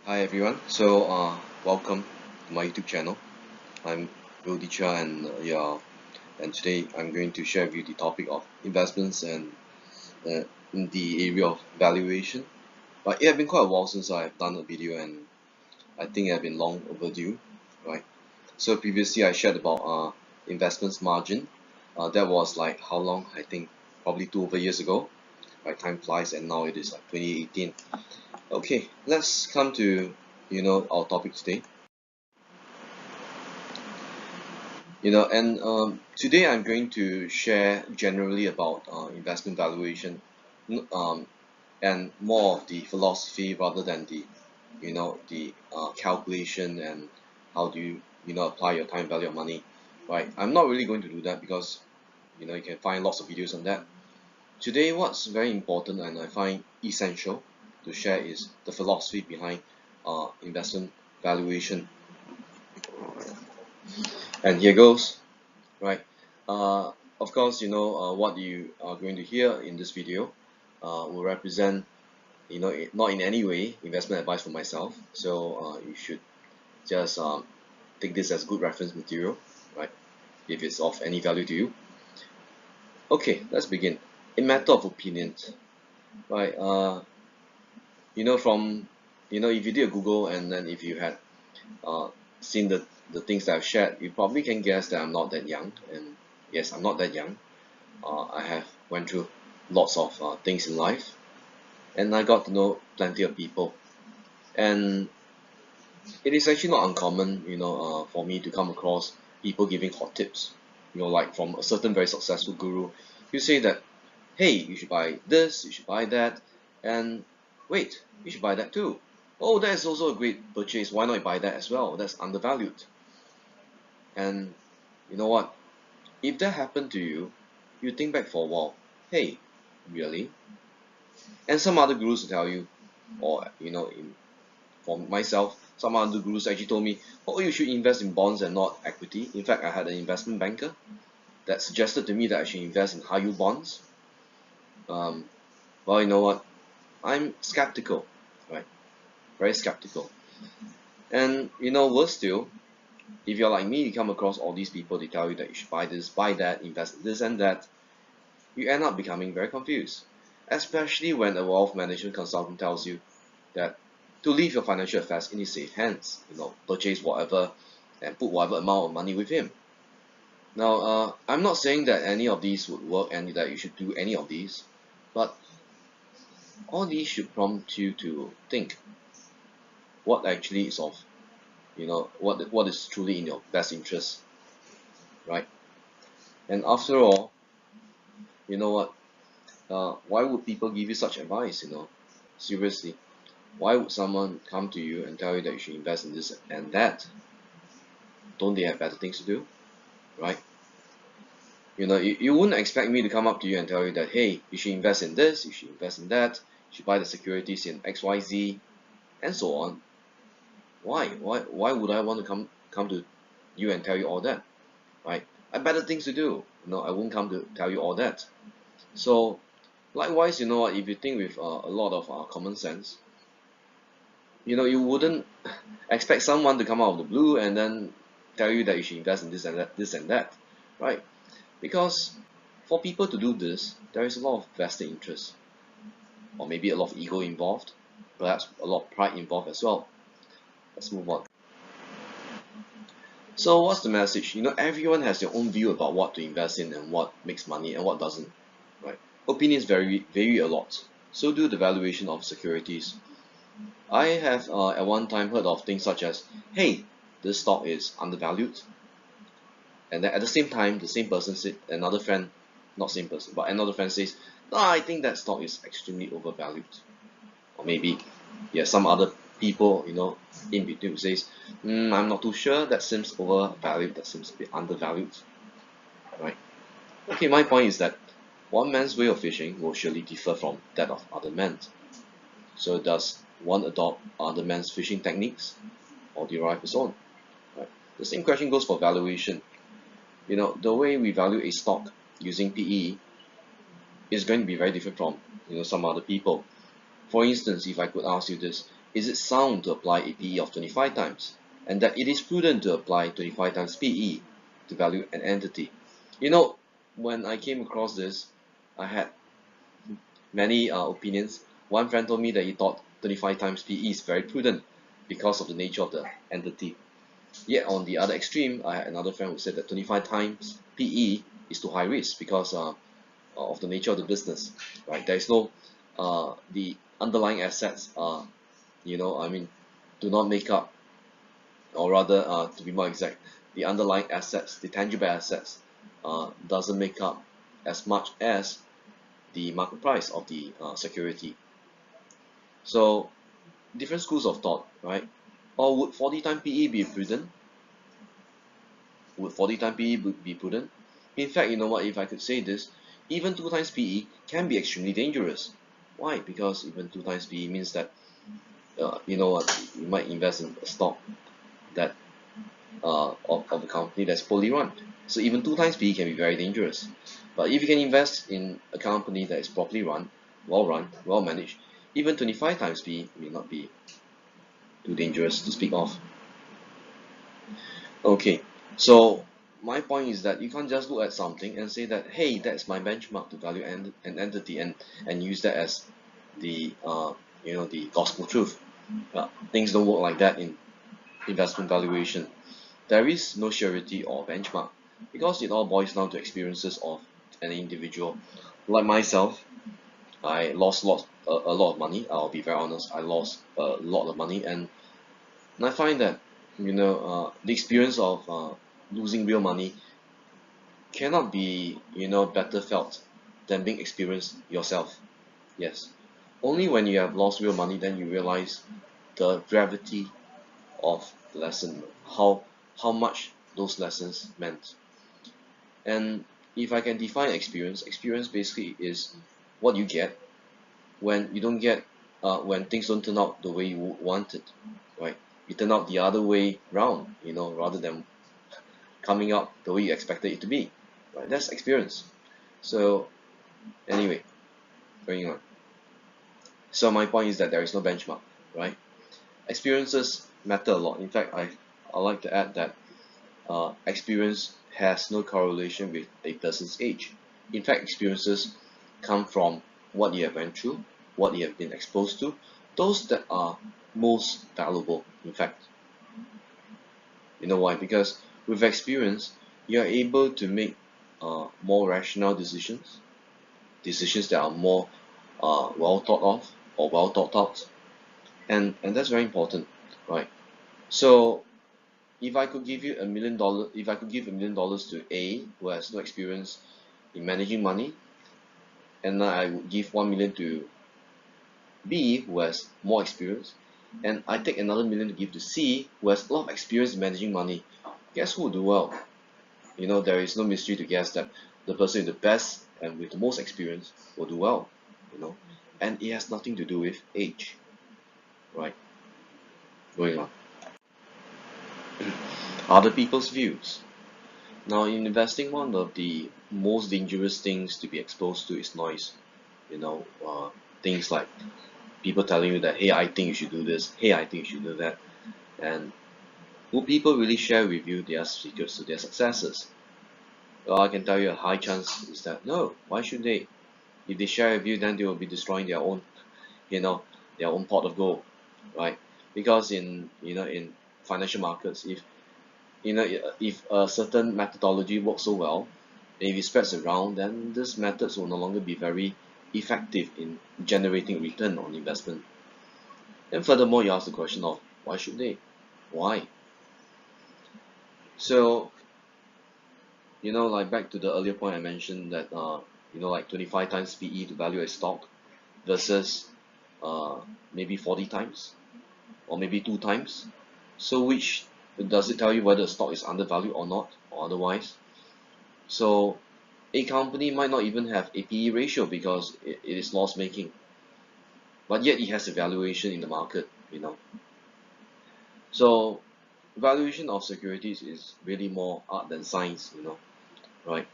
Hi everyone. Welcome to my YouTube channel. I'm Wildy and today I'm going to share with you the topic of investments and in the area of valuation. But it has been quite a while since I've done a video, and I think I've been long overdue, right? So previously I shared about investments margin. That was like how long? I think probably 2 over years ago. Right, time flies, and now it is like 2018. Okay, let's come to our topic today. Today I'm going to share generally about investment valuation, um, and more of the philosophy rather than the calculation and how do you apply your time value of money, right? I'm not really going to do that because you can find lots of videos on that. Today, what's very important and I find essential to share is the philosophy behind investment valuation. And here goes. Right. Uh, of course, what you are going to hear in this video will represent, not in any way investment advice for myself. So you should just take this as good reference material, right? If it's of any value to you. Okay, let's begin. A matter of opinion, right? From if you did a Google and then if you had uh, seen the things that I've shared, you probably can guess that I'm not that young. And yes, I'm not that young. I have went through lots of things in life, and I got to know plenty of people. And it is actually not uncommon, for me to come across people giving hot tips. Like from a certain very successful guru, you say that, hey, you should buy this, you should buy that, and wait, you should buy that too. Oh, that is also a great purchase. Why not buy that as well? That's undervalued. And you know what? If that happened to you, you think back for a while. Hey, really? And some other gurus will tell you, or for myself, some other gurus actually told me, oh, you should invest in bonds and not equity. In fact, I had an investment banker that suggested to me that I should invest in high yield bonds. um, well, you know what, I'm skeptical, right? Very skeptical. And worse still, if you're like me, you come across all these people, they tell you that you should buy this, buy that, invest in this and that, you end up becoming very confused, especially when a wealth management consultant tells you that to leave your financial affairs in his safe hands, purchase whatever and put whatever amount of money with him. Now, I'm not saying that any of these would work and that you should do any of these, but all these should prompt you to think what actually is of, what is truly in your best interest, right? And after all, you know what, why would people give you such advice, seriously? Why would someone come to you and tell you that you should invest in this and that? Don't they have better things to do, right? You wouldn't expect me to come up to you and tell you that, hey, you should invest in this, you should invest in that, you should buy the securities in XYZ, and so on. Why would I want to come to you and tell you all that, right? I have better things to do. I won't come to tell you all that. So, likewise, what, if you think with a lot of common sense, you wouldn't expect someone to come out of the blue and then tell you that you should invest in this and that, right? Because for people to do this, there is a lot of vested interest, or maybe a lot of ego involved, perhaps a lot of pride involved as well. Let's move on. So what's the message? Everyone has their own view about what to invest in and what makes money and what doesn't, right? Opinions vary a lot. So do the valuation of securities. I have at one time heard of things such as, hey, this stock is undervalued. And then at the same time, the same person said, another friend, not same person, but another friend says, no, I think that stock is extremely overvalued. Or maybe, yeah, some other people, in between who says, I'm not too sure, that seems overvalued, that seems a bit undervalued, right? Okay, my point is that one man's way of fishing will surely differ from that of other men. So does one adopt other man's fishing techniques or derive his own? Right? The same question goes for valuation. The way we value a stock using PE is going to be very different from some other people. For instance, if I could ask you this, is it sound to apply a PE of 25 times, and that it is prudent to apply 25 times PE to value an entity. You know, when I came across this, I had many opinions. One friend told me that he thought 25 times PE is very prudent because of the nature of the entity. Yet on the other extreme, I had another friend who said that 25 times PE is too high risk because of the nature of the business, right? There is no the underlying assets are, I mean, do not make up, or rather, to be more exact, the underlying assets, the tangible assets, doesn't make up as much as the market price of the security. So different schools of thought, right? Or would 40 times PE be prudent? Would 40 times PE be prudent? In fact, you know what, if I could say this, even 2 times PE can be extremely dangerous. Why? Because even 2 times PE means that, you know what, you might invest in a stock that of a company that's poorly run. So even 2 times PE can be very dangerous. But if you can invest in a company that is properly run, well managed, even 25 times PE may not be too dangerous to speak of. Okay, so my point is that you can't just look at something and say that, hey, that's my benchmark to value an entity, and use that as the the gospel truth. Things don't work like that in investment valuation. There is no surety or benchmark because it all boils down to experiences of an individual. Like myself, I lost a lot of money. I'll be very honest. I lost a lot of money, and I find that the experience of losing real money cannot be better felt than being experienced yourself. Yes, only when you have lost real money then you realize the gravity of the lesson, how much those lessons meant. And if I can define experience basically is what you get when you don't get when things don't turn out the way you wanted, right? You turn out the other way round, rather than coming out the way you expected it to be, right? That's experience. So anyway, going on. So my point is that there is no benchmark, right? Experiences matter a lot. In fact, I like to add that experience has no correlation with a person's age. In fact, experiences come from what you have went through, what you have been exposed to, those that are most valuable, in fact. You know why? Because with experience, you are able to make more rational decisions that are more well thought of or well thought out, and that's very important, right? So if I could give you $1 million, if I could give $1 million to A who has no experience in managing money, and I would give 1 million to B who has more experience, and I take another million to give to C who has a lot of experience in managing money, guess who will do well? There is no mystery to guess that the person with the best and with the most experience will do well, and it has nothing to do with age, right? Going on. Other people's views. Now, in investing, one of the most dangerous things to be exposed to is noise. Things like people telling you that, hey, I think you should do this, hey, I think you should do that. And will people really share with you their secrets to their successes? Well, I can tell you a high chance is that no. Why should they? If they share with you, then they will be destroying their own, their own pot of gold, right? Because in financial markets, if a certain methodology works so well, and if it spreads around, then these methods will no longer be very effective in generating return on investment. And furthermore, you ask the question of why should they? Why? So, like back to the earlier point I mentioned that like 25 times PE to value a stock versus maybe 40 times or maybe 2 times. So which does it tell you whether a stock is undervalued or not, or otherwise? So a company might not even have a PE ratio because it is loss making, but yet it has a valuation in the market. So valuation of securities is really more art than science, right?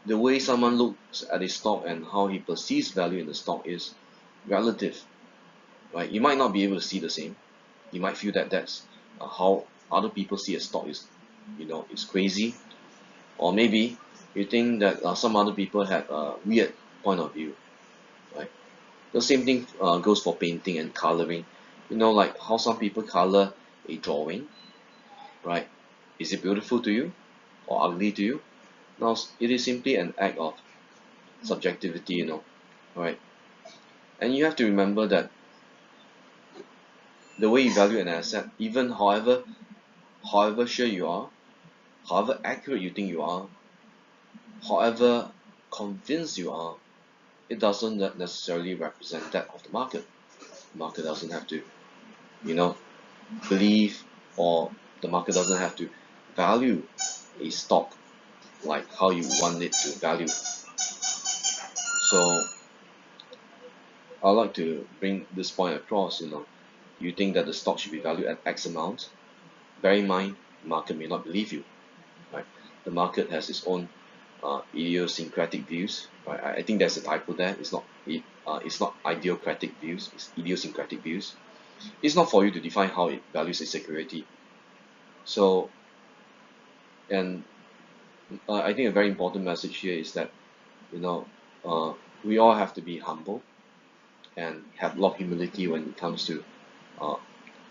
The way someone looks at a stock and how he perceives value in the stock is relative, right? You might not be able to see the same, You might feel that that's how other people see a stock is, is crazy, or maybe you think that some other people have a weird point of view, right? The same thing goes for painting and coloring. Like how some people color a drawing, right? Is it beautiful to you or ugly to you? Now, it is simply an act of subjectivity, right? And you have to remember that the way you value an asset, even however sure you are, however accurate you think you are, however convinced you are, it doesn't necessarily represent that of the market. The market doesn't have to, you know, believe, or the market doesn't have to value a stock like how you want it to value. So I'd like to bring this point across. You think that the stock should be valued at X amount. Bear in mind, the market may not believe you, right? The market has its own idiosyncratic views, right? I think there's a typo there. It's not ideocratic views. It's idiosyncratic views. It's not for you to define how it values a security. So, and I think a very important message here is that you know we all have to be humble and have a lot of humility when it comes to uh,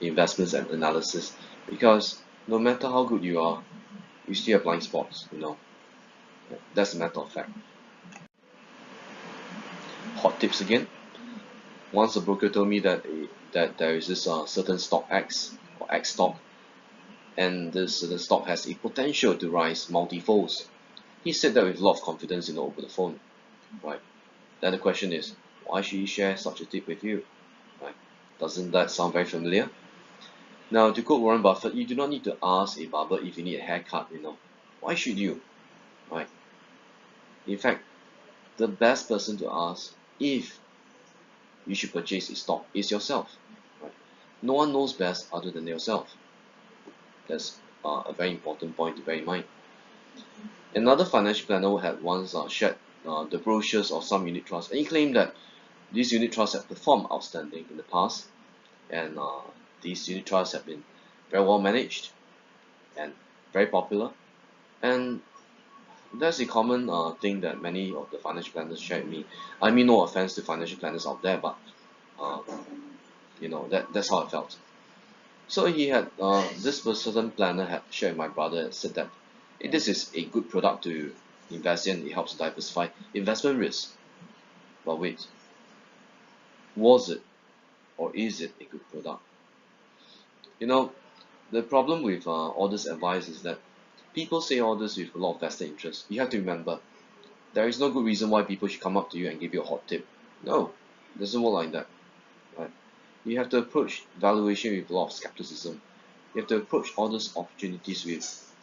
investments and analysis, because no matter how good you are, you still have blind spots. That's a matter of fact. Hot tips again. Once a broker told me that there is this certain stock X, or X stock, and this the stock has a potential to rise multi-folds. He said that with a lot of confidence, over the phone, right? Then the question is, why should he share such a tip with you, right? Doesn't that sound very familiar? Now, to quote Warren Buffett, you do not need to ask a barber if you need a haircut. Why should you, right? In fact, the best person to ask if you should purchase a stock is yourself, right? No one knows best other than yourself. That's a very important point to bear in mind. Another financial planner had once shared the brochures of some unit trusts, and he claimed that these unit trusts have performed outstanding in the past, and these unit trusts have been very well managed and very popular. And that's a common thing that many of the financial planners share with me. I mean, no offense to financial planners out there, but uh, that's how I felt. So he had this certain planner had shared with my brother and said that, hey, this is a good product to invest in. It helps diversify investment risk. But wait, was it or is it a good product? The problem with all this advice is that people say all this with a lot of vested interest. You have to remember, there is no good reason why people should come up to you and give you a hot tip. No, it doesn't work like that, right? You have to approach valuation with a lot of skepticism. You have to approach all these opportunities with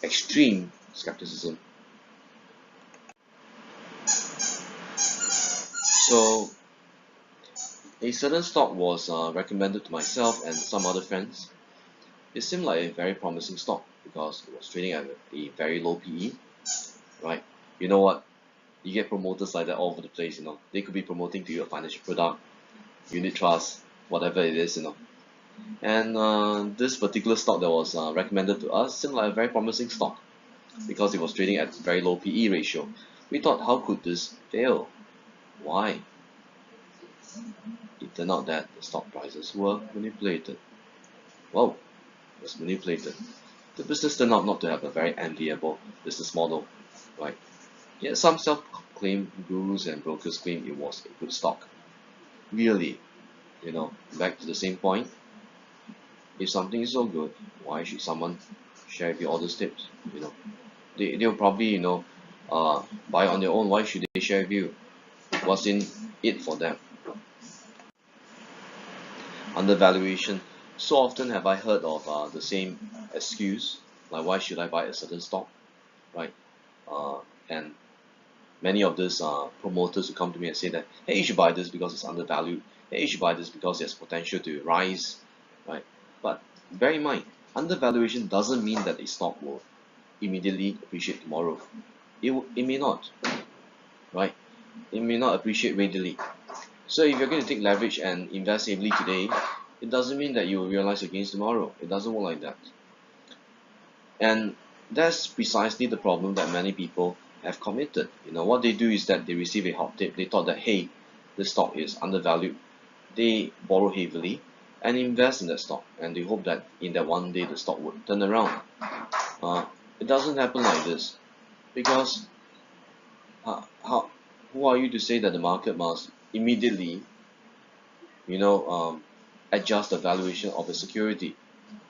extreme skepticism. So a certain stock was recommended to myself and some other friends. It seemed like a very promising stock because it was trading at a very low PE, right? You know what? You get promoters like that all over the place. They could be promoting to you a financial product, unit trust, whatever it is. And this particular stock that was recommended to us seemed like a very promising stock because it was trading at very low PE ratio. We thought, how could this fail? Why? It turned out that the stock prices were manipulated. Whoa, it was manipulated. The business turned out not to have a very enviable business model, right? Yet some self-claimed gurus and brokers claim it was a good stock. Really, back to the same point. If something is so good, why should someone share with you all those tips? They'll probably buy on their own. Why should they share with you? What's in it for them? Undervaluation. So often have I heard of the same excuse, like why should I buy a certain stock, right? And many of these promoters who come to me and say that, hey, you should buy this because it's undervalued. Hey, you should buy this because it has potential to rise, right? But bear in mind, undervaluation doesn't mean that a stock will immediately appreciate tomorrow. It may not, right? It may not appreciate readily. So if you're going to take leverage and invest heavily today, it doesn't mean that you will realize your gains tomorrow. It doesn't work like that. And that's precisely the problem that many people have committed. What they do is that they receive a hot tip. They thought that, hey, the stock is undervalued. They borrow heavily and invest in that stock, and they hope that in that one day the stock would turn around. Uh, it doesn't happen like this, because who are you to say that the market must immediately, you know, adjust the valuation of a security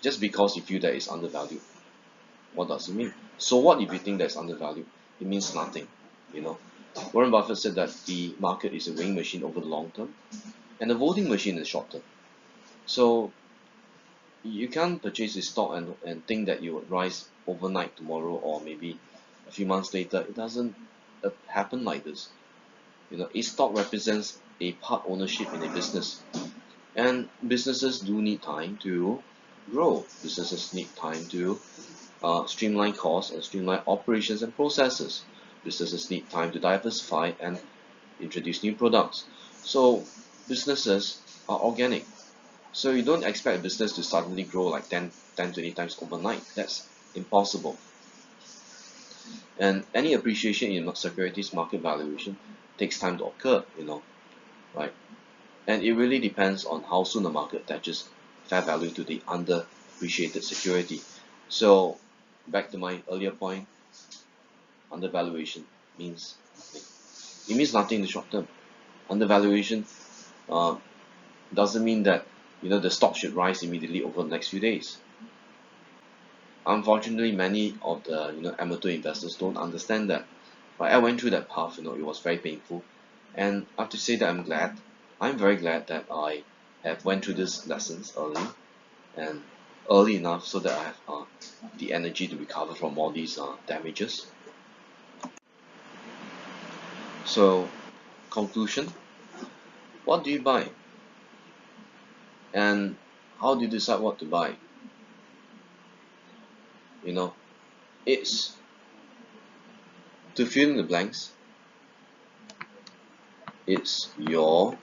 just because you feel that it's undervalued? What does it mean? So what if you think that's undervalued? It means nothing. You know, Warren Buffett said that the market is a weighing machine over the long term and a voting machine in the short term. So you can't purchase a stock and think that it would rise overnight tomorrow or maybe a few months later. It doesn't happen like this. A stock represents a part ownership in a business, and businesses do need time to grow. Businesses need time to streamline costs and streamline operations and processes. Businesses need time to diversify and introduce new products. So businesses are organic. So you don't expect a business to suddenly grow like 20 times overnight. That's impossible. And any appreciation in securities market valuation takes time to occur, right? And it really depends on how soon the market attaches fair value to the underappreciated security. So back to my earlier point, undervaluation means nothing. It means nothing in the short term. Undervaluation uh, doesn't mean that the stock should rise immediately over the next few days. Unfortunately, many of the amateur investors don't understand that. But I went through that path. It was very painful, and I have to say that I'm very glad that I have went through these lessons and early enough so that I have the energy to recover from all these damages. So, conclusion: what do you buy, and how do you decide what to buy? It's to fill in the blanks. It's your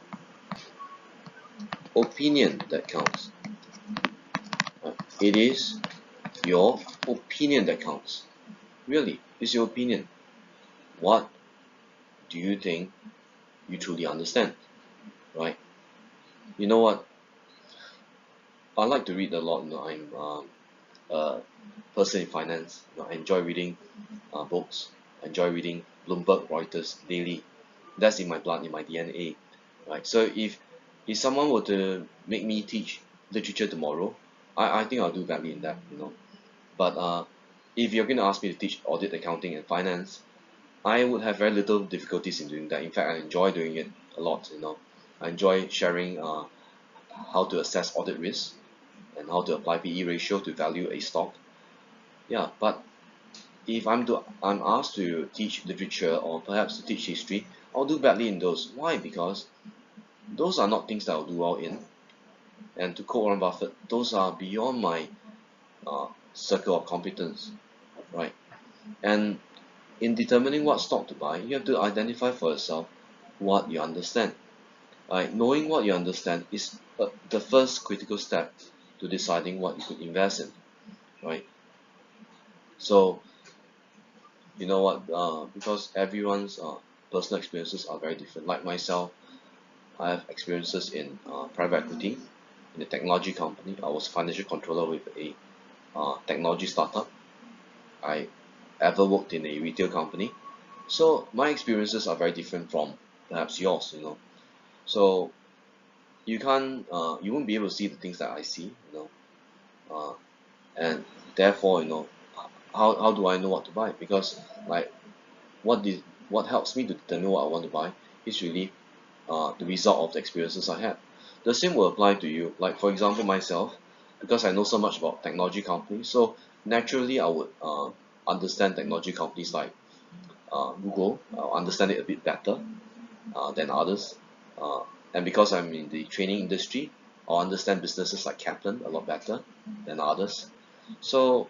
opinion that counts. It is your opinion that counts. Really, it's your opinion. What do you think you truly understand, right? You know what? I like to read a lot. I'm a person in finance. I enjoy reading books. I enjoy reading Bloomberg, Reuters daily. That's in my blood, in my DNA, right? So if someone were to make me teach literature tomorrow, I think I'll do badly in that. But if you're going to ask me to teach audit, accounting, and finance, I would have very little difficulties in doing that. In fact, I enjoy doing it a lot. I enjoy sharing how to assess audit risk and how to apply PE ratio to value a stock. Yeah, but if I'm asked to teach literature or perhaps to teach history, I'll do badly in those. Why? Because those are not things that I'll do well in. And to quote Warren Buffett, those are beyond my circle of competence, right? And in determining what stock to buy, you have to identify for yourself what you understand. Right? Knowing what you understand is the first critical step to deciding what you could invest in, right? So you know what? Because everyone's personal experiences are very different. Like myself, I have experiences in private equity, in a technology company. I was financial controller with a technology startup. I ever worked in a retail company. So my experiences are very different from perhaps yours. So you won't be able to see the things that I see. Uh, and therefore, how do I know what to buy? Because like what helps me to determine what I want to buy is really the result of the experiences I had. The same will apply to you. Like for example, myself, because I know so much about technology companies, so naturally I would understand technology companies like Google. I'll understand it a bit better than others. Uh, and because I'm in the training industry, I'll understand businesses like Kaplan a lot better than others. So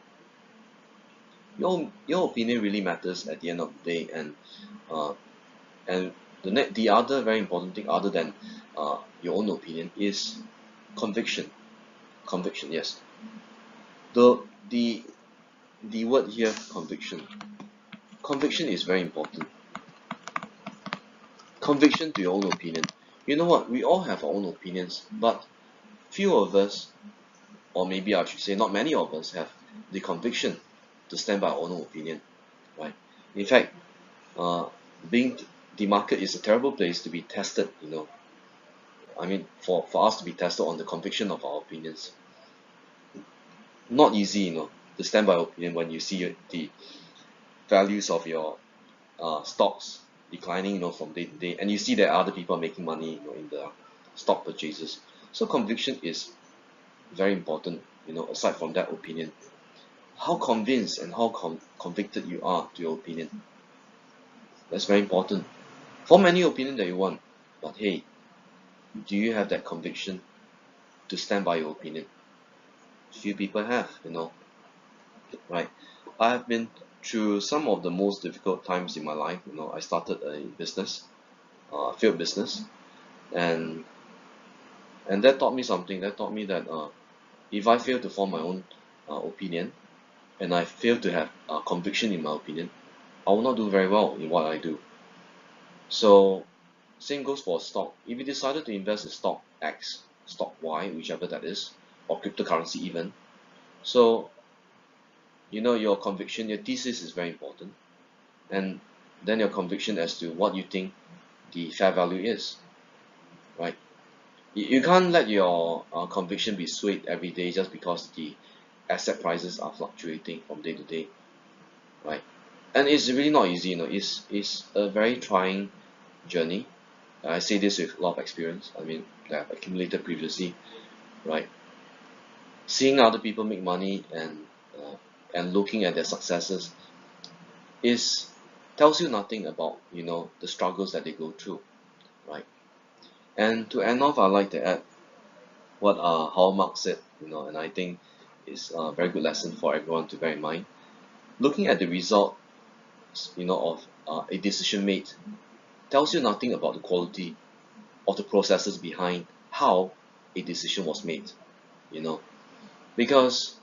your opinion really matters at the end of the day, uh, and the other very important thing other than your own opinion is Conviction. Conviction, yes. The the the word here, conviction. Conviction is very important. Conviction to your own opinion. You know what? We all have our own opinions, but few of us, or maybe I should say not many of us, have the conviction to stand by our own opinion, right? In fact, uh, being the market is a terrible place to be tested, you know. I mean, for us to be tested on the conviction of our opinions. Not easy, you know, to stand by opinion when you see the values of your stocks declining, you know, from day to day, and you see that other people are making money, you know, in the stock purchases. So conviction is very important, you know, aside from that opinion. How convinced and how convicted you are to your opinion. That's very important. Form any opinion that you want, but hey, do you have that conviction to stand by your opinion? Few people have, you know, right? I have been through some of the most difficult times in my life. You know, I started a business, failed business, and that taught me something. That taught me that if I fail to form my own opinion, and I fail to have conviction in my opinion, I will not do very well in what I do. So same goes for stock. If you decided to invest in stock X, stock Y, whichever that is, or cryptocurrency even, so you know your conviction, your thesis is very important, and then your conviction as to what you think the fair value is, right? You can't let your conviction be swayed every day just because the asset prices are fluctuating from day to day, right? And it's really not easy, you know. It's a very trying journey. I say this with a lot of experience. I mean, that I've accumulated previously, right? Seeing other people make money and looking at their successes is tells you nothing about, you know, the struggles that they go through, right? And to end off, I'd like to add what Howard Marks said, you know, and I think is a very good lesson for everyone to bear in mind. Looking at the result, you know, of a decision made tells you nothing about the quality of the processes behind how a decision was made, you know, because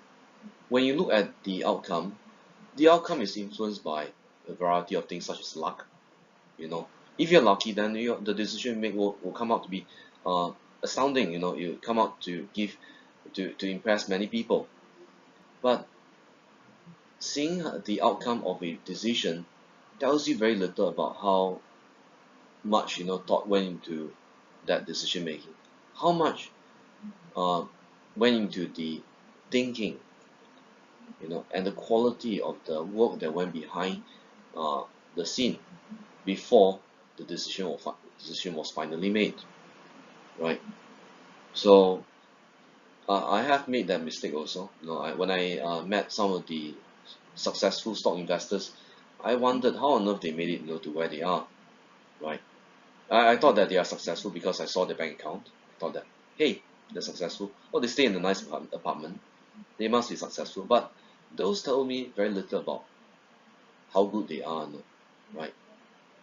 when you look at the outcome is influenced by a variety of things such as luck, you know. If you're lucky, then the decision you make will come out to be uh, astounding, you know. You come out to give to impress many people. But seeing the outcome of a decision tells you very little about how much, you know, thought went into that decision making, how much uh, went into the thinking, you know, and the quality of the work that went behind uh, the scene before the decision was finally made, right? So I have made that mistake also. You know, when I met some of the successful stock investors, I wondered how on earth they made it, you know, to where they are, right? I thought that they are successful because I saw their bank account. I thought that, hey, they're successful. Oh, they stay in a nice apartment. They must be successful. But those tell me very little about how good they are, no? Right?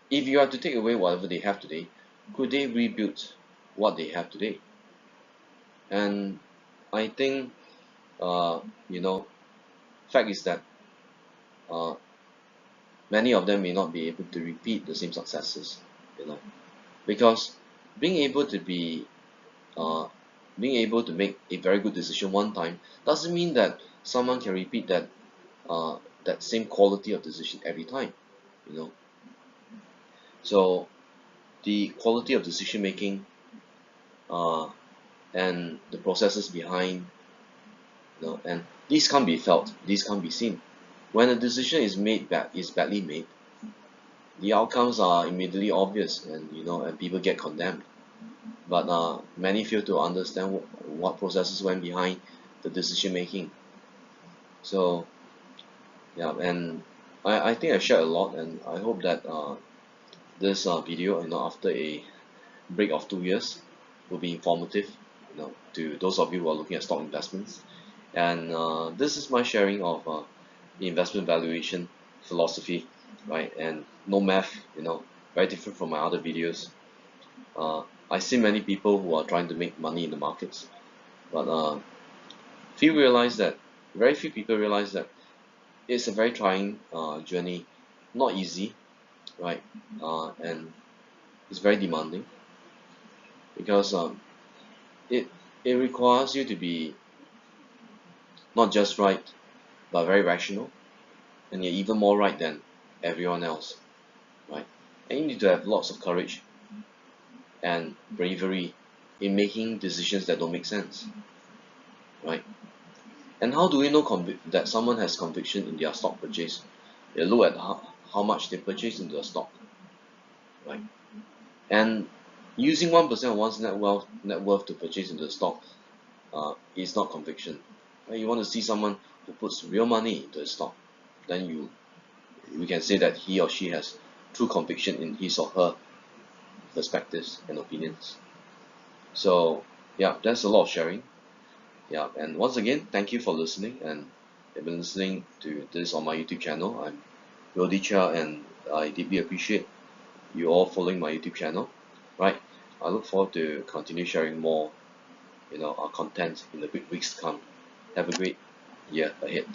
If you are to take away whatever they have today, could they rebuild what they have today? And I think, uh, you know, fact is that uh, many of them may not be able to repeat the same successes, you know, because being able to be uh, being able to make a very good decision one time doesn't mean that someone can repeat that same quality of decision every time, you know. So the quality of decision making uh, and the processes behind, you know, and these can't be felt, these can't be seen. When a decision is badly made, the outcomes are immediately obvious, and you know, and people get condemned. But many fail to understand what processes went behind the decision making. So yeah, and I think I shared a lot, and I hope that this video, you know, after a break of 2 years, will be informative, you know, to those of you who are looking at stock investments. And this is my sharing of the investment valuation philosophy, right? And no math, you know, very different from my other videos. uh, I see many people who are trying to make money in the markets, But very few people realize that it's a very trying journey, not easy, right? And it's very demanding because it it requires you to be not just right, but very rational, and you're even more right than everyone else, right? And you need to have lots of courage and bravery in making decisions that don't make sense, right? And how do we know that someone has conviction in their stock purchase? They look at how much they purchase into a stock, right? And using 1% of one's net worth to purchase into the stock is not conviction. Right? You want to see someone who puts real money into a stock, then we can say that he or she has true conviction in his or her perspectives and opinions. So yeah, that's a lot of sharing. Yeah, and once again, thank you for listening, and you've been listening to this on my YouTube channel. I'm Wildy and I deeply appreciate you all following my YouTube channel. Right, I look forward to continue sharing more, our content in the weeks to come. Have a great year ahead.